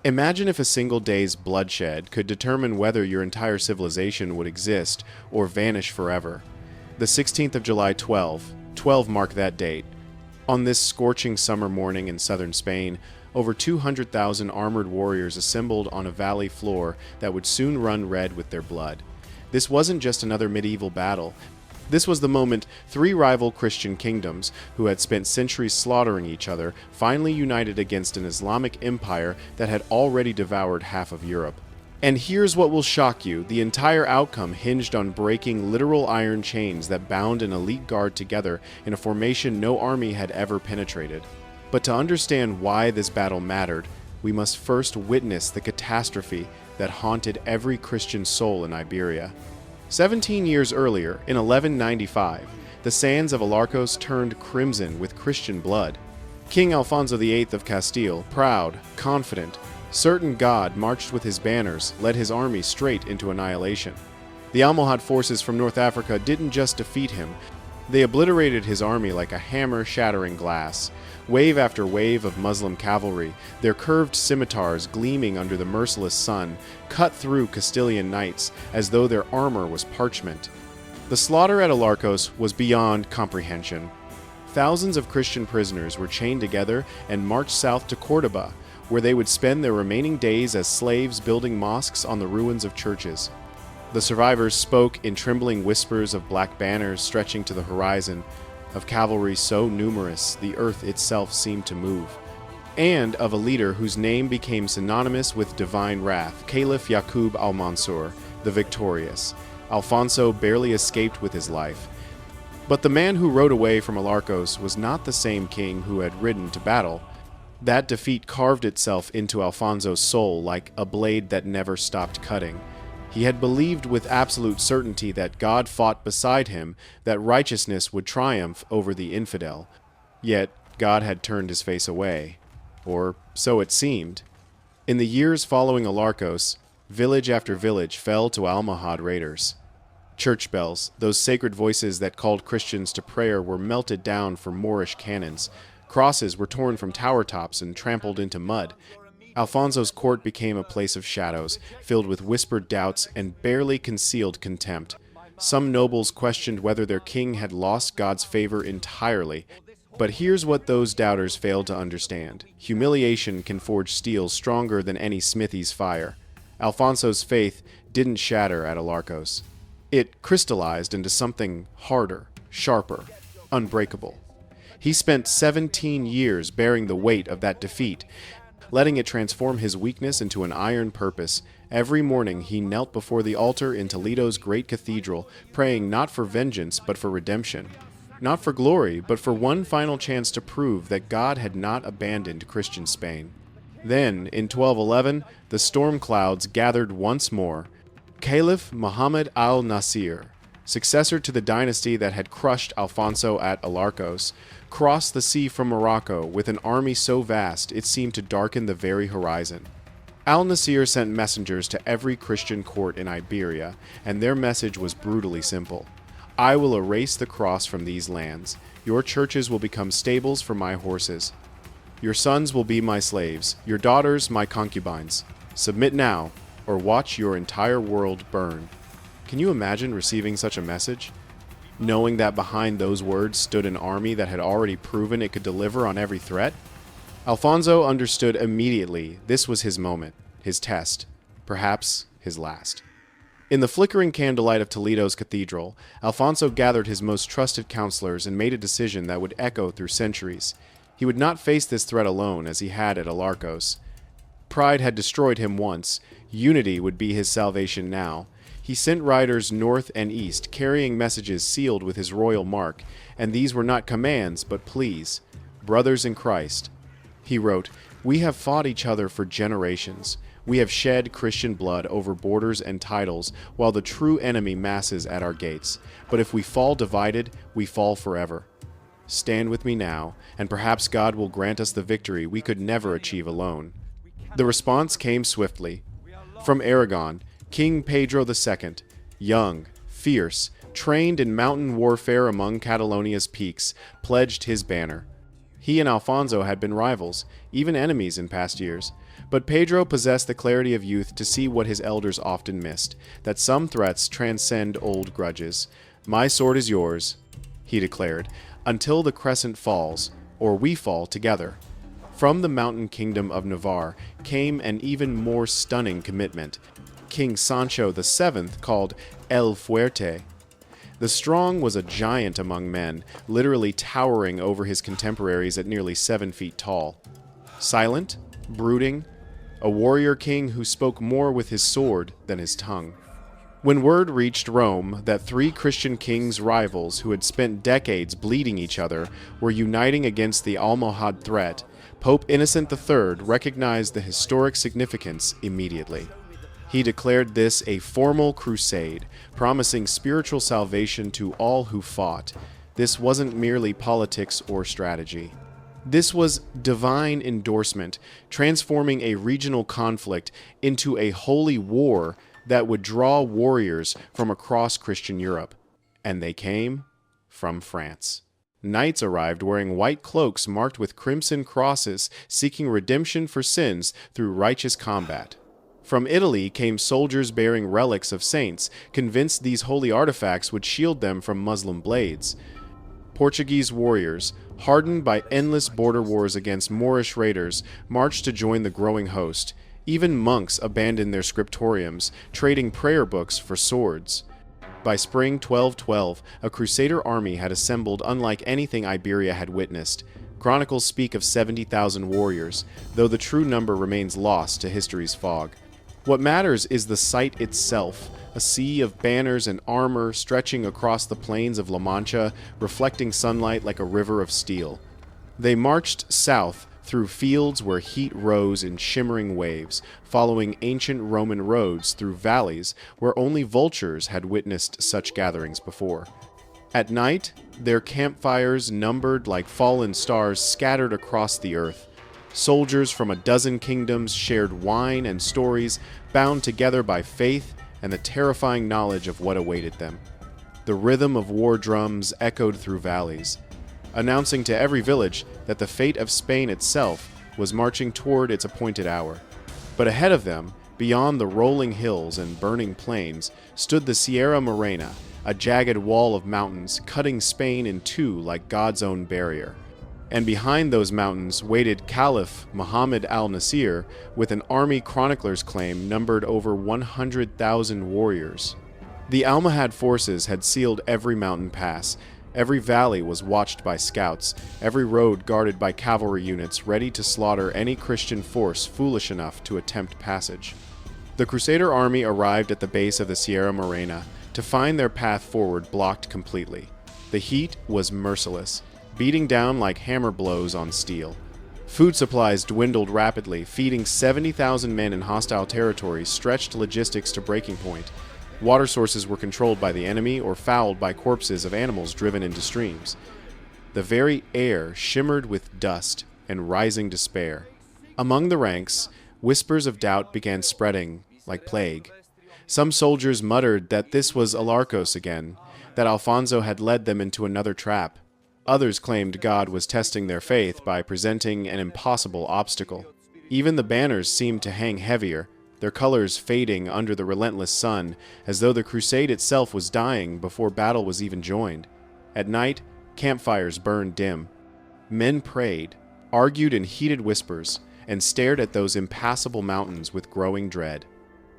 Imagine if a single day's bloodshed could determine whether your entire civilization would exist or vanish forever. The 16th of July 12 marked that date. On this scorching summer morning in southern Spain, over 200,000 armored warriors assembled on a valley floor that would soon run red with their blood. This wasn't just another medieval battle. This was the moment three rival Christian kingdoms, who had spent centuries slaughtering each other, finally united against an Islamic empire that had already devoured half of Europe. And here's what will shock you: the entire outcome hinged on breaking literal iron chains that bound an elite guard together in a formation no army had ever penetrated. But to understand why this battle mattered, we must first witness the catastrophe that haunted every Christian soul in Iberia. 17 years earlier, in 1195, the sands of Alarcos turned crimson with Christian blood. King Alfonso VIII of Castile, proud, confident, certain God, marched with his banners, led his army straight into annihilation. The Almohad forces from North Africa didn't just defeat him, they obliterated his army like a hammer shattering glass. Wave after wave of Muslim cavalry, their curved scimitars gleaming under the merciless sun, cut through Castilian knights as though their armor was parchment. The slaughter at Alarcos was beyond comprehension. Thousands of Christian prisoners were chained together and marched south to Córdoba, where they would spend their remaining days as slaves building mosques on the ruins of churches. The survivors spoke in trembling whispers of black banners stretching to the horizon, of cavalry so numerous the earth itself seemed to move, and of a leader whose name became synonymous with divine wrath, Caliph Yaqub al-Mansur, the victorious. Alfonso barely escaped with his life. But the man who rode away from Alarcos was not the same king who had ridden to battle. That defeat carved itself into Alfonso's soul like a blade that never stopped cutting. He had believed with absolute certainty that God fought beside him, that righteousness would triumph over the infidel. Yet God had turned his face away. Or so it seemed. In the years following Alarcos, village after village fell to Almohad raiders. Church bells, those sacred voices that called Christians to prayer, were melted down for Moorish cannons. Crosses were torn from tower tops and trampled into mud. Alfonso's court became a place of shadows, filled with whispered doubts and barely concealed contempt. Some nobles questioned whether their king had lost God's favor entirely. But here's what those doubters failed to understand: humiliation can forge steel stronger than any smithy's fire. Alfonso's faith didn't shatter at Alarcos. It crystallized into something harder, sharper, unbreakable. He spent 17 years bearing the weight of that defeat, letting it transform his weakness into an iron purpose. Every morning he knelt before the altar in Toledo's great cathedral, praying not for vengeance but for redemption, not for glory but for one final chance to prove that God had not abandoned Christian Spain. Then, in 1211, the storm clouds gathered once more. Caliph Muhammad al-Nasir, successor to the dynasty that had crushed Alfonso at Alarcos, crossed the sea from Morocco with an army so vast it seemed to darken the very horizon. Al-Nasir sent messengers to every Christian court in Iberia, and their message was brutally simple: I will erase the cross from these lands. Your churches will become stables for my horses. Your sons will be my slaves, your daughters my concubines. Submit now, or watch your entire world burn. Can you imagine receiving such a message? Knowing that behind those words stood an army that had already proven it could deliver on every threat? Alfonso understood immediately this was his moment, his test, perhaps his last. In the flickering candlelight of Toledo's cathedral, Alfonso gathered his most trusted counselors and made a decision that would echo through centuries. He would not face this threat alone as he had at Alarcos. Pride had destroyed him once. Unity would be his salvation now. He sent riders north and east, carrying messages sealed with his royal mark, and these were not commands, but pleas. Brothers in Christ, he wrote, we have fought each other for generations. We have shed Christian blood over borders and titles, while the true enemy masses at our gates. But if we fall divided, we fall forever. Stand with me now, and perhaps God will grant us the victory we could never achieve alone. The response came swiftly. From Aragon, King Pedro II, young, fierce, trained in mountain warfare among Catalonia's peaks, pledged his banner. He and Alfonso had been rivals, even enemies in past years. But Pedro possessed the clarity of youth to see what his elders often missed, that some threats transcend old grudges. "My sword is yours," he declared, "until the crescent falls, or we fall together." From the mountain kingdom of Navarre came an even more stunning commitment. King Sancho VII, called El Fuerte. The Strong was a giant among men, literally towering over his contemporaries at nearly 7 feet tall. Silent, brooding, a warrior king who spoke more with his sword than his tongue. When word reached Rome that 3 Christian kings' rivals who had spent decades bleeding each other were uniting against the Almohad threat, Pope Innocent III recognized the historic significance immediately. He declared this a formal crusade, promising spiritual salvation to all who fought. This wasn't merely politics or strategy. This was divine endorsement, transforming a regional conflict into a holy war that would draw warriors from across Christian Europe. And they came from France. Knights arrived wearing white cloaks marked with crimson crosses, seeking redemption for sins through righteous combat. From Italy came soldiers bearing relics of saints, convinced these holy artifacts would shield them from Muslim blades. Portuguese warriors, hardened by endless border wars against Moorish raiders, marched to join the growing host. Even monks abandoned their scriptoriums, trading prayer books for swords. By spring 1212, a crusader army had assembled unlike anything Iberia had witnessed. Chronicles speak of 70,000 warriors, though the true number remains lost to history's fog. What matters is the sight itself, a sea of banners and armor stretching across the plains of La Mancha, reflecting sunlight like a river of steel. They marched south through fields where heat rose in shimmering waves, following ancient Roman roads through valleys where only vultures had witnessed such gatherings before. At night, their campfires, numbered like fallen stars, scattered across the earth. Soldiers from a dozen kingdoms shared wine and stories, bound together by faith and the terrifying knowledge of what awaited them. The rhythm of war drums echoed through valleys, announcing to every village that the fate of Spain itself was marching toward its appointed hour. But ahead of them, beyond the rolling hills and burning plains, stood the Sierra Morena, a jagged wall of mountains cutting Spain in two like God's own barrier. And behind those mountains waited Caliph Muhammad al-Nasir with an army chroniclers claim numbered over 100,000 warriors. The Almohad forces had sealed every mountain pass. Every valley was watched by scouts, every road guarded by cavalry units ready to slaughter any Christian force foolish enough to attempt passage. The Crusader army arrived at the base of the Sierra Morena to find their path forward blocked completely. The heat was merciless, beating down like hammer blows on steel. Food supplies dwindled rapidly, feeding 70,000 men in hostile territory stretched logistics to breaking point. Water sources were controlled by the enemy or fouled by corpses of animals driven into streams. The very air shimmered with dust and rising despair. Among the ranks, whispers of doubt began spreading like plague. Some soldiers muttered that this was Alarcos again, that Alfonso had led them into another trap. Others claimed God was testing their faith by presenting an impossible obstacle. Even the banners seemed to hang heavier, their colors fading under the relentless sun, as though the crusade itself was dying before battle was even joined. At night, campfires burned dim. Men prayed, argued in heated whispers, and stared at those impassable mountains with growing dread.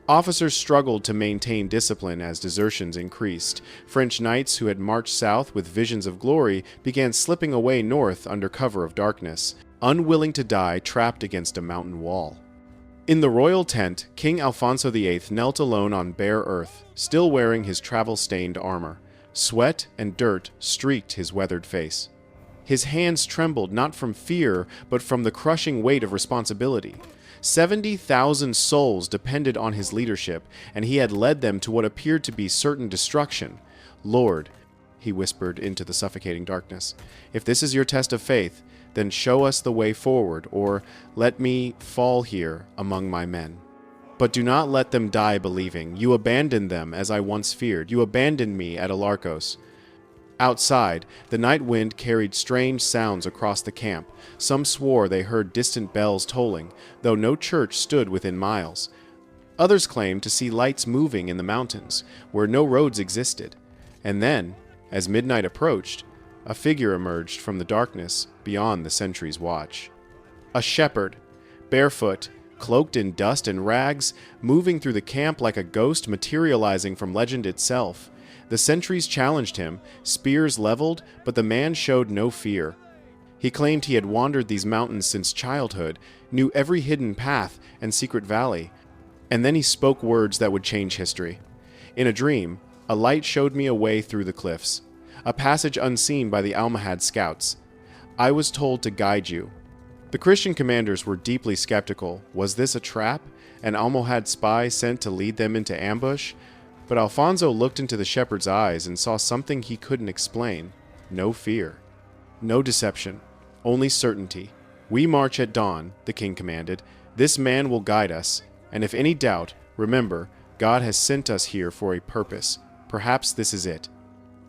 Officers struggled to maintain discipline as desertions increased. French knights who had marched south with visions of glory began slipping away north under cover of darkness, unwilling to die trapped against a mountain wall. In the royal tent, King Alfonso VIII knelt alone on bare earth, still wearing his travel-stained armor. Sweat and dirt streaked his weathered face. His hands trembled not from fear, but from the crushing weight of responsibility. 70,000 souls depended on his leadership, and he had led them to what appeared to be certain destruction. "Lord," he whispered into the suffocating darkness, "if this is your test of faith, then show us the way forward, or let me fall here among my men. But do not let them die believing. You abandoned them as I once feared. You abandoned me at Alarcos." Outside, the night wind carried strange sounds across the camp. Some swore they heard distant bells tolling, though no church stood within miles. Others claimed to see lights moving in the mountains, where no roads existed. And then, as midnight approached, a figure emerged from the darkness beyond the sentry's watch. A shepherd, barefoot, cloaked in dust and rags, moving through the camp like a ghost materializing from legend itself. The sentries challenged him, spears leveled, but the man showed no fear. He claimed he had wandered these mountains since childhood, knew every hidden path and secret valley, and then he spoke words that would change history. In a dream, a light showed me a way through the cliffs, a passage unseen by the Almohad scouts. I was told to guide you. The Christian commanders were deeply skeptical. Was this a trap? An Almohad spy sent to lead them into ambush? But Alfonso looked into the shepherd's eyes and saw something he couldn't explain. No fear. No deception. Only certainty. We march at dawn, the king commanded. This man will guide us. And if any doubt, remember, God has sent us here for a purpose. Perhaps this is it.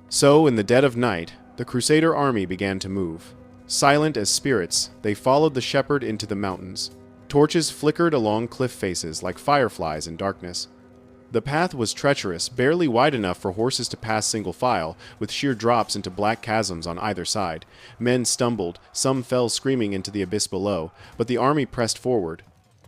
So, in the dead of night, the Crusader army began to move. Silent as spirits, they followed the shepherd into the mountains. Torches flickered along cliff faces like fireflies in darkness. The path was treacherous, barely wide enough for horses to pass single file, with sheer drops into black chasms on either side. Men stumbled, some fell screaming into the abyss below, but the army pressed forward.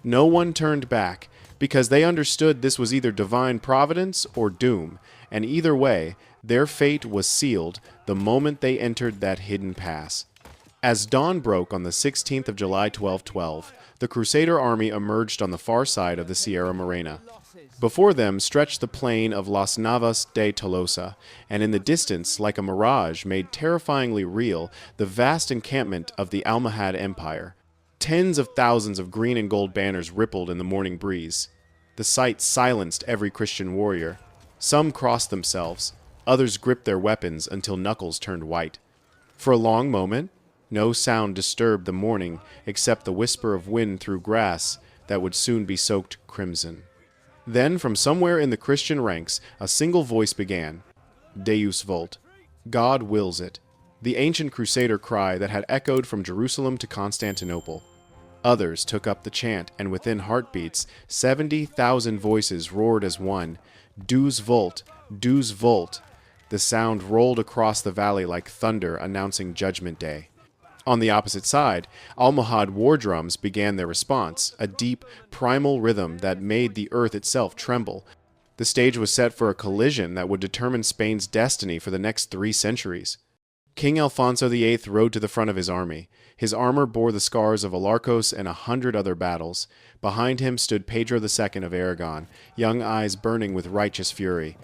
No one turned back, because they understood this was either divine providence or doom, and either way, their fate was sealed the moment they entered that hidden pass. As dawn broke on the 16th of July 1212, the Crusader army emerged on the far side of the Sierra Morena. Before them stretched the plain of Las Navas de Tolosa, and in the distance, like a mirage made terrifyingly real, the vast encampment of the Almohad Empire. Tens of thousands of green and gold banners rippled in the morning breeze. The sight silenced every Christian warrior. Some crossed themselves, others gripped their weapons until knuckles turned white. For a long moment, no sound disturbed the morning except the whisper of wind through grass that would soon be soaked crimson. Then, from somewhere in the Christian ranks, a single voice began, Deus vult. God wills it. The ancient Crusader cry that had echoed from Jerusalem to Constantinople. Others took up the chant, and within heartbeats, 70,000 voices roared as one, Deus vult, Deus vult. The sound rolled across the valley like thunder announcing Judgment Day. On the opposite side, Almohad war drums began their response, a deep, primal rhythm that made the earth itself tremble. The stage was set for a collision that would determine Spain's destiny for the next 3 centuries. King Alfonso VIII rode to the front of his army. His armor bore the scars of Alarcos and 100 other battles. Behind him stood Pedro II of Aragon, young eyes burning with righteous fury.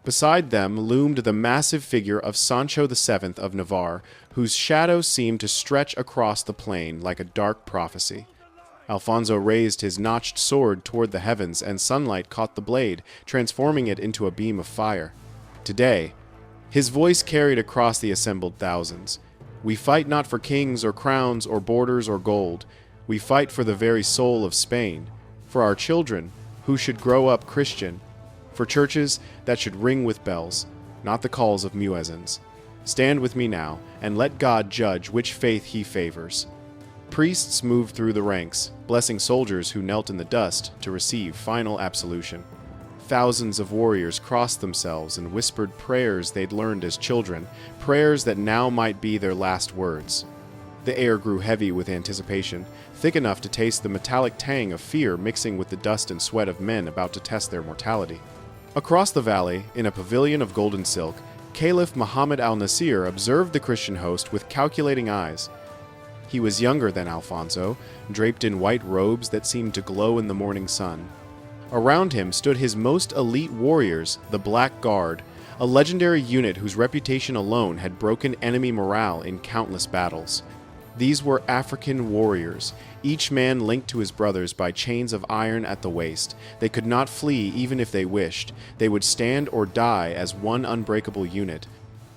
Beside them loomed the massive figure of Sancho VII of Navarre, whose shadow seemed to stretch across the plain like a dark prophecy. Alfonso raised his notched sword toward the heavens, and sunlight caught the blade, transforming it into a beam of fire. Today, his voice carried across the assembled thousands. We fight not for kings or crowns or borders or gold. We fight for the very soul of Spain, for our children, who should grow up Christian, for churches that should ring with bells, not the calls of muezzins. Stand with me now, and let God judge which faith he favors. Priests moved through the ranks, blessing soldiers who knelt in the dust to receive final absolution. Thousands of warriors crossed themselves and whispered prayers they'd learned as children, prayers that now might be their last words. The air grew heavy with anticipation, thick enough to taste the metallic tang of fear mixing with the dust and sweat of men about to test their mortality. Across the valley, in a pavilion of golden silk, Caliph Muhammad al-Nasir observed the Christian host with calculating eyes. He was younger than Alfonso, draped in white robes that seemed to glow in the morning sun. Around him stood his most elite warriors, the Black Guard, a legendary unit whose reputation alone had broken enemy morale in countless battles. These were African warriors, each man linked to his brothers by chains of iron at the waist. They could not flee even if they wished. They would stand or die as one unbreakable unit.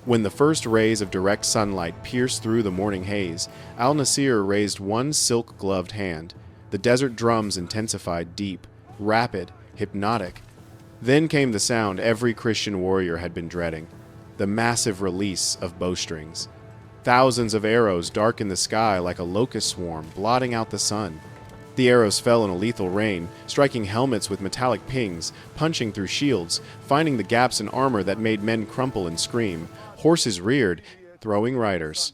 When the first rays of direct sunlight pierced through the morning haze, al-Nasir raised one silk-gloved hand. The desert drums intensified deep, rapid, hypnotic. Then came the sound every Christian warrior had been dreading. the massive release of bowstrings. Thousands of arrows darkened the sky like a locust swarm, blotting out the sun. The arrows fell in a lethal rain, striking helmets with metallic pings, punching through shields, finding the gaps in armor that made men crumple and scream. Horses reared, throwing riders.